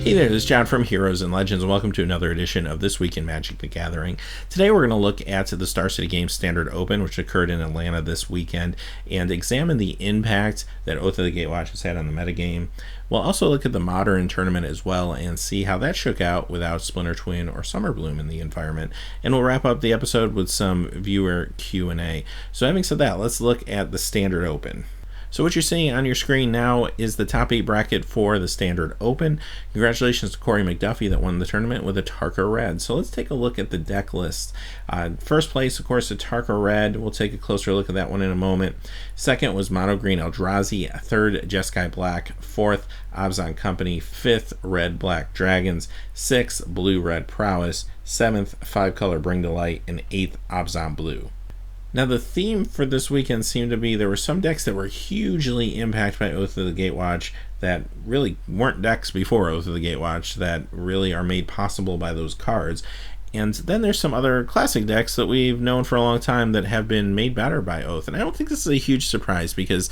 Hey there, this is John from Heroes and Legends, and welcome to another edition of This Week in Magic the Gathering. Today we're going to look at the Star City Games Standard Open, which occurred in Atlanta this weekend, and examine the impact that Oath of the Gatewatch has had on the metagame. We'll also look at the Modern Tournament as well and see how that shook out without Splinter Twin or Summer Bloom in the environment. And we'll wrap up the episode with some viewer Q&A. So having said that, let's look at the Standard Open. So what you're seeing on your screen now is the top 8 bracket for the Standard Open. Congratulations to Corey McDuffie that won the tournament with a Tarka Red. So let's take a look at the deck list. First place, of course, the Tarka Red. We'll take a closer look at that one in a moment. Second was Mono Green Eldrazi. Third, Jeskai Black. Fourth, Abzan Company. Fifth, Red Black Dragons. Sixth, Blue Red Prowess. Seventh, 5-color Bring to Light. And eighth, Abzan Blue. Now the theme for this weekend seemed to be there were some decks that were hugely impacted by Oath of the Gatewatch that really weren't decks before Oath of the Gatewatch that really are made possible by those cards. And then there's some other classic decks that we've known for a long time that have been made better by Oath. And I don't think this is a huge surprise because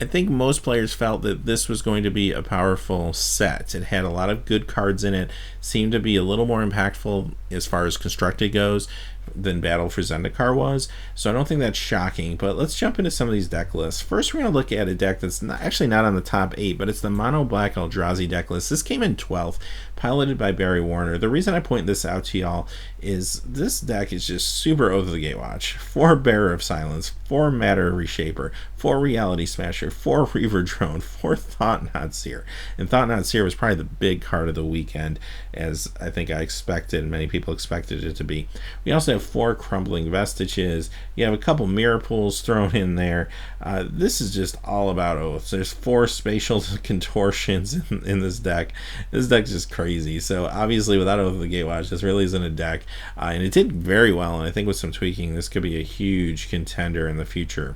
I think most players felt that this was going to be a powerful set. It had a lot of good cards in it, seemed to be a little more impactful as far as constructed goes than Battle for Zendikar was, so I don't think that's shocking. But let's jump into some of these deck lists. First, we're going to look at a deck that's actually not on the top 8, but it's the Mono Black Eldrazi deck list. This came in 12th, piloted by Barry Warner. The reason I point this out to y'all is this deck is just super Oath of the Gatewatch. 4 Bearer of Silence, 4 Matter Reshaper, 4 Reality Smasher, 4 Reaver Drone, 4 Thought-Knot Seer. And Thought-Knot Seer was probably the big card of the weekend, as I think I expected, and many people expected it to be. We also have 4 Crumbling Vestiges. You have a couple Mirror Pools thrown in there. This is just all about Oaths. There's 4 Spatial Contortions in this deck. This deck's just crazy. So obviously without Oath of the Gatewatch, this really isn't a deck. And it did very well, and I think with some tweaking, this could be a huge contender in the future.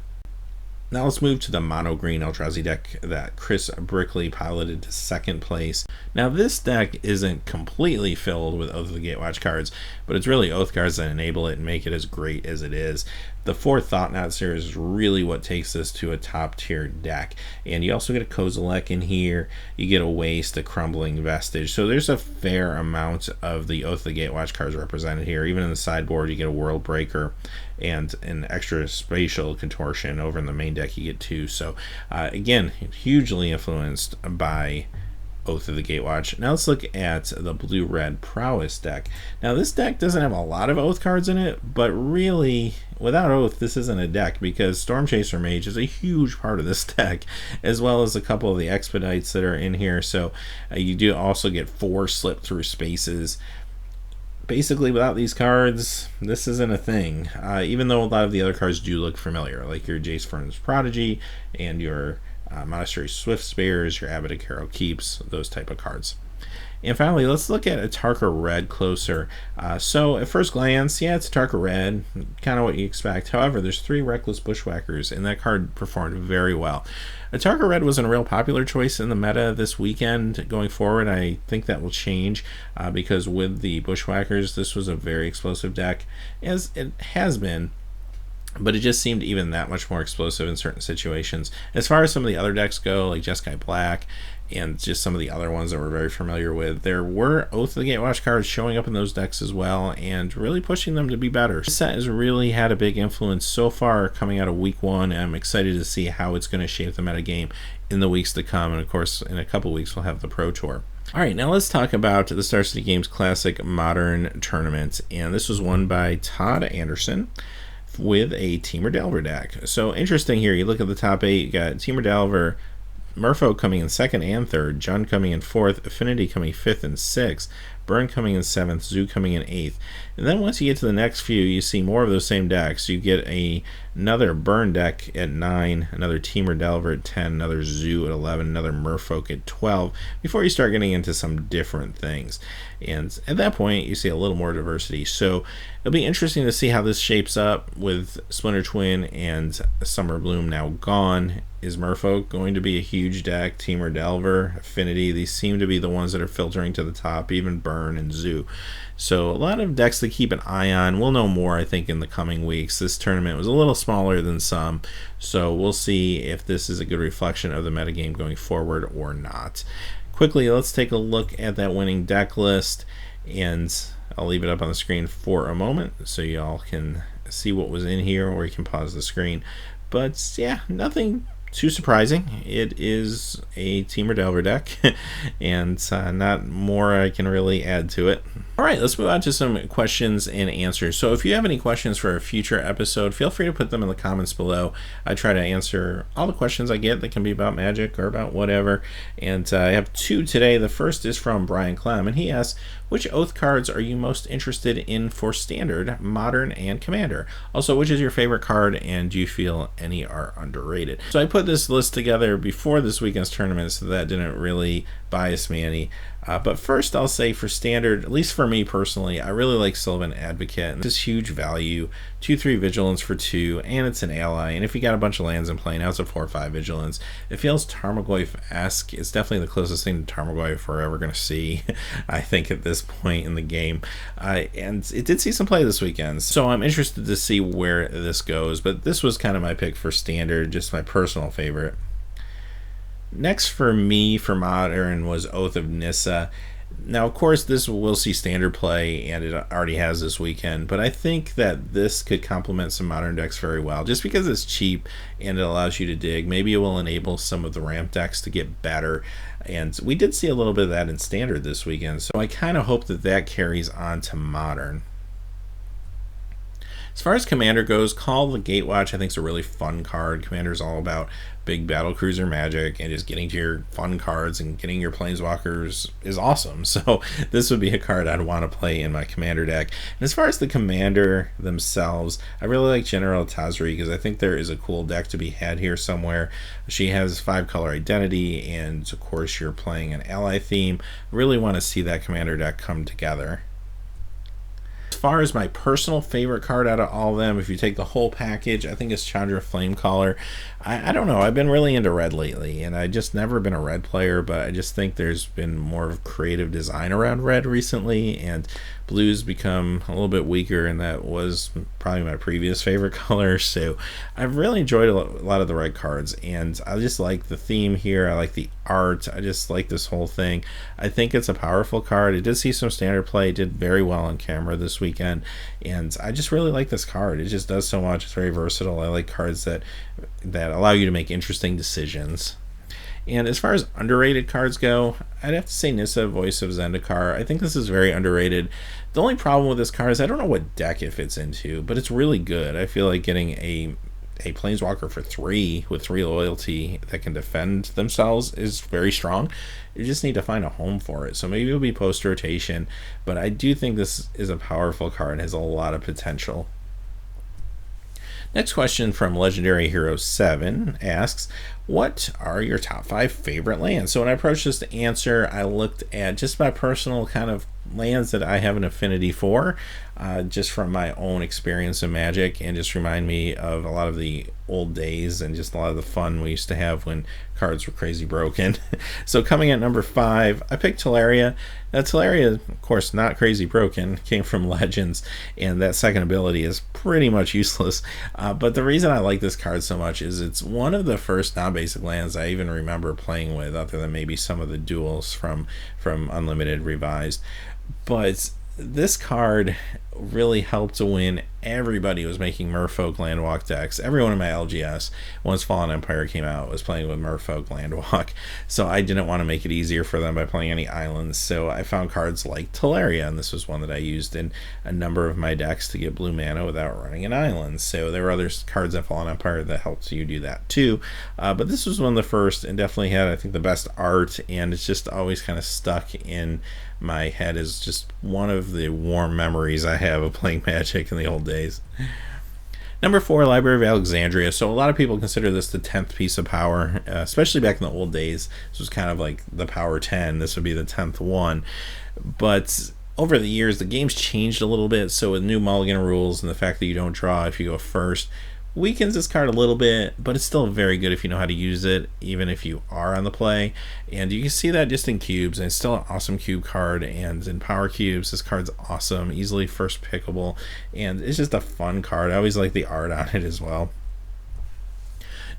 Now let's move to the Mono Green Eldrazi deck that Chris Brickley piloted to second place. Now this deck isn't completely filled with Oath of the Gatewatch cards, but it's really Oath cards that enable it and make it as great as it is. The 4 Thought-Knot series is really what takes this to a top tier deck. And you also get a Kozilek in here, you get a Waste, a Crumbling Vestige. So there's a fair amount of the Oath of the Gatewatch cards represented here. Even in the sideboard you get a World Breaker and an extra Spatial Contortion. Over in the main deck you get 2. So again, hugely influenced by Oath of the Gatewatch. Now let's look at the Blue Red Prowess deck. Now this deck doesn't have a lot of Oath cards in it, but really without Oath this isn't a deck because Storm Chaser Mage is a huge part of this deck, as well as a couple of the Expedites that are in here. So you do also get 4 Slip Through Spaces. Basically without these cards this isn't a thing, even though a lot of the other cards do look familiar, like your Jace Fern's Prodigy and your Monastery Swift Spares, your Abbot of Carrow Keeps, those type of cards. And finally, let's look at a Tarka Red closer. So at first glance, yeah, it's a Tarka Red, kind of what you expect. However, there's 3 Reckless Bushwhackers, and that card performed very well. A Tarka Red wasn't a real popular choice in the meta this weekend. Going forward, I think that will change because with the Bushwhackers, this was a very explosive deck, as it has been. But it just seemed even that much more explosive in certain situations. As far as some of the other decks go, like Jeskai Black and just some of the other ones that we're very familiar with, there were Oath of the Gatewatch cards showing up in those decks as well and really pushing them to be better. This set has really had a big influence so far coming out of week 1, and I'm excited to see how it's going to shape the metagame in the weeks to come. And of course, in a couple weeks, we'll have the Pro Tour. Alright, now let's talk about the Star City Games Classic Modern Tournament. And this was won by Todd Anderson with a Temur Delver deck. So interesting here, you look at the top 8, you got Temur Delver, Merfolk coming in 2nd and 3rd, Jund coming in 4th, Affinity coming 5th and 6th, Burn coming in 7th, Zoo coming in 8th. And then once you get to the next few, you see more of those same decks. You get another Burn deck at 9, another Temur Delver at 10, another Zoo at 11, another Merfolk at 12, before you start getting into some different things. And at that point, you see a little more diversity. So it'll be interesting to see how this shapes up with Splinter Twin and Summer Bloom now gone. Is Merfolk going to be a huge deck? Temur Delver, Affinity, these seem to be the ones that are filtering to the top, even Burn and Zoo. So a lot of decks to keep an eye on. We'll know more, I think, in the coming weeks. This tournament was a little smaller than some, so we'll see if this is a good reflection of the metagame going forward or not. Quickly, let's take a look at that winning deck list, and I'll leave it up on the screen for a moment so y'all can see what was in here, or you can pause the screen. But yeah, nothing too surprising. It is a Temur Delver deck, and not more I can really add to it. All right, let's move on to some questions and answers. So if you have any questions for a future episode, feel free to put them in the comments below. I try to answer all the questions I get that can be about Magic or about whatever. And I have two today. The first is from Brian Clem, and he asks, which Oath cards are you most interested in for Standard, Modern, and Commander? Also, which is your favorite card, and do you feel any are underrated? So I put this list together before this weekend's tournament, so that didn't really bias me any. But first, I'll say for Standard, at least for me personally, I really like Sylvan Advocate. And this huge value, 2/3 Vigilance for 2, and it's an ally. And if you got a bunch of lands in play, now it's a 4/5 Vigilance. It feels Tarmogoyf-esque. It's definitely the closest thing to Tarmogoyf we're ever going to see, I think, at this point in the game. And it did see some play this weekend, so I'm interested to see where this goes. But this was kind of my pick for Standard, just my personal favorite. Next for me for Modern was Oath of Nissa. Now, of course, this will see Standard play, and it already has this weekend, but I think that this could complement some Modern decks very well, just because it's cheap and it allows you to dig. Maybe it will enable some of the ramp decks to get better, and we did see a little bit of that in Standard this weekend, so I kind of hope that that carries on to Modern. As far as Commander goes, Call the Gatewatch I think is a really fun card. Commander's all about big battlecruiser magic, and just getting to your fun cards and getting your planeswalkers is awesome. So this would be a card I'd want to play in my Commander deck. And as far as the Commander themselves, I really like General Tazri because I think there is a cool deck to be had here somewhere. She has 5-color identity, and of course you're playing an ally theme. I really want to see that Commander deck come together. As far as my personal favorite card out of all of them, if you take the whole package, I think it's Chandra Flamecaller. I don't know, I've been really into red lately, and I just never been a red player, but I just think there's been more of creative design around red recently, and blue's become a little bit weaker, and that was probably my previous favorite color. So I've really enjoyed a lot of the red cards, and I just like the theme here. I like the art. I just like this whole thing. I think it's a powerful card. It did see some Standard play. It did very well on camera this weekend, and I just really like this card. It just does so much. It's very versatile. I like cards that allow you to make interesting decisions. And as far as underrated cards go, I'd have to say Nissa, Voice of Zendikar. I think this is very underrated. The only problem with this card is I don't know what deck it fits into, but it's really good. I feel like getting a Planeswalker for 3 with 3 loyalty that can defend themselves is very strong. You just need to find a home for it. So maybe it'll be post-rotation, but I do think this is a powerful card and has a lot of potential. Next question from Legendary Hero 7 asks, what are your top 5 favorite lands? So when I approached this to answer, I looked at just my personal kind of lands that I have an affinity for, just from my own experience in Magic, and just remind me of a lot of the old days and just a lot of the fun we used to have when cards were crazy broken. So coming at number 5, I picked Teleria. Now Teleria, of course, not crazy broken, came from Legends, and that second ability is pretty much useless. But the reason I like this card so much is it's one of the first non-basic lands I even remember playing with, other than maybe some of the duels from Unlimited Revised. But this card really helped to win. Everybody was making Merfolk Landwalk decks. Everyone in my LGS, once Fallen Empire came out, was playing with Merfolk Landwalk. So I didn't want to make it easier for them by playing any islands. So I found cards like Teleria, and this was one that I used in a number of my decks to get blue mana without running an island. So there were other cards in Fallen Empire that helped you do that too. But this was one of the first, and definitely had, I think, the best art, and it's just always kind of stuck in my head as just one of the warm memories I have of playing Magic in the old days. Number 4, Library of Alexandria. So a lot of people consider this the 10th piece of power, especially back in the old days. This was kind of like the power 10. This would be the 10th one. But over the years, the game's changed a little bit. So with new mulligan rules and the fact that you don't draw if you go first, weakens this card a little bit, but it's still very good if you know how to use it, even if you are on the play. And you can see that just in cubes, and it's still an awesome cube card. And in power cubes, this card's awesome, easily first pickable, and it's just a fun card. I always like the art on it as well.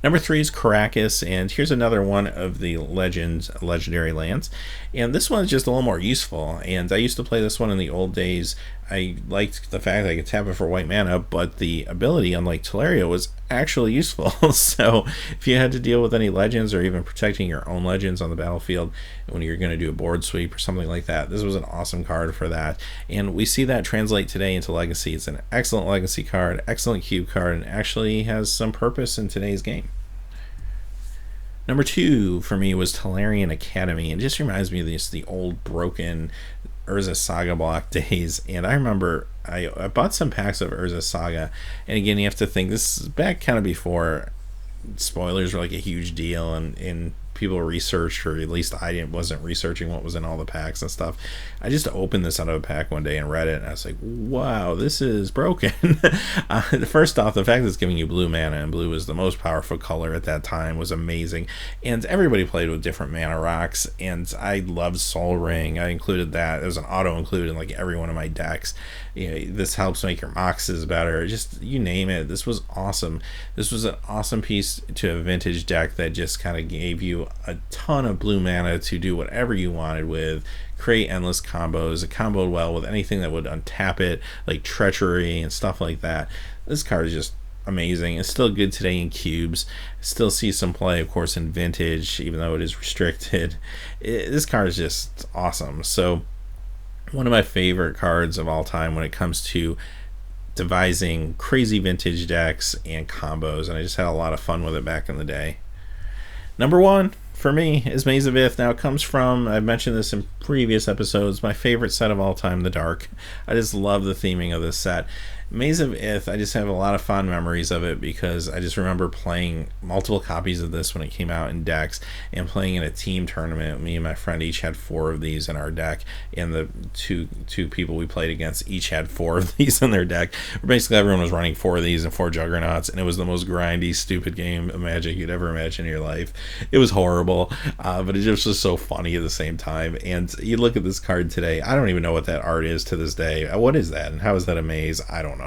Number 3 is Caracas, and here's another one of the legendary lands. And this one's just a little more useful, and I used to play this one in the old days. I liked the fact that I could tap it for white mana, but the ability, unlike Teleria, was actually useful. So if you had to deal with any legends, or even protecting your own legends on the battlefield when you're going to do a board sweep or something like that, this was an awesome card for that. And we see that translate today into Legacy. It's an excellent Legacy card, excellent cube card, and actually has some purpose in today's game. Number 2 for me was Tolarian Academy, and it just reminds me of the old broken Urza Saga block days. And I remember I bought some packs of Urza Saga, and again, you have to think this is back kind of before spoilers were like a huge deal, and people researched, or at least I wasn't researching what was in all the packs and stuff. I just opened this out of a pack one day and read it, and I was like, wow, this is broken. First off, the fact that it's giving you blue mana, and blue was the most powerful color at that time, was amazing. And everybody played with different mana rocks, and I loved Soul Ring. I included that. It was an auto include in like every one of my decks. You know, this helps make your moxes better, just you name it. This was awesome. This was an awesome piece to a vintage deck that just kind of gave you a ton of blue mana to do whatever you wanted with, create endless combos. It comboed well with anything that would untap it, like Treachery and stuff like that. This card is just amazing. It's still good today in cubes. Still see some play, of course, in vintage, even though it is restricted. This card is just awesome. So one of my favorite cards of all time when it comes to devising crazy vintage decks and combos, and I just had a lot of fun with it back in the day. Number 1 for me is Maze of Ith. Now it comes from, I've mentioned this in previous episodes, my favorite set of all time, The Dark. I just love the theming of this set. Maze of Ith, I just have a lot of fond memories of it because I just remember playing multiple copies of this when it came out in decks, and playing in a team tournament. Me and my friend each had 4 of these in our deck, and the two people we played against each had 4 of these in their deck. Basically everyone was running 4 of these and 4 Juggernauts, and it was the most grindy, stupid game of Magic you'd ever imagine in your life. It was horrible, but it just was so funny at the same time. And you look at this card today, I don't even know what that art is to this day. What is that, and how is that a maze? I don't know.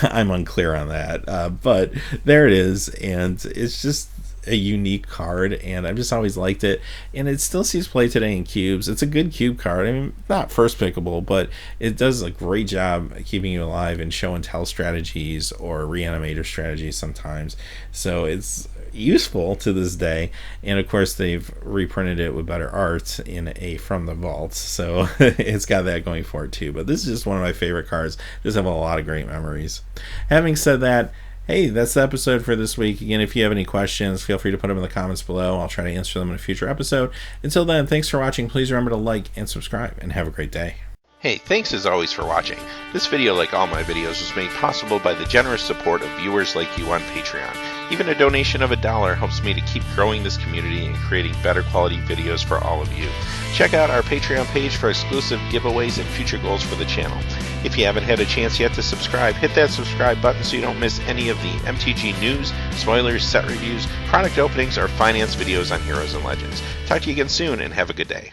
I'm unclear on that, but there it is, and it's just a unique card, and I've just always liked it, and it still sees play today in cubes. It's a good cube card. I mean, not first pickable, but it does a great job keeping you alive in show and tell strategies or reanimator strategies sometimes. So it's useful to this day, and of course they've reprinted it with better art in a From the Vault, so it's got that going for it too. But this is just one of my favorite cards. Just have a lot of great memories. Having said that, hey, that's the episode for this week. Again, if you have any questions, feel free to put them in the comments below. I'll try to answer them in a future episode. Until then, thanks for watching. Please remember to like and subscribe, and have a great day. Hey, thanks as always for watching. This video, like all my videos, was made possible by the generous support of viewers like you on Patreon. Even a donation of $1 helps me to keep growing this community and creating better quality videos for all of you. Check out our Patreon page for exclusive giveaways and future goals for the channel. If you haven't had a chance yet to subscribe, hit that subscribe button so you don't miss any of the MTG news, spoilers, set reviews, product openings, or finance videos on Heroes and Legends. Talk to you again soon, and have a good day.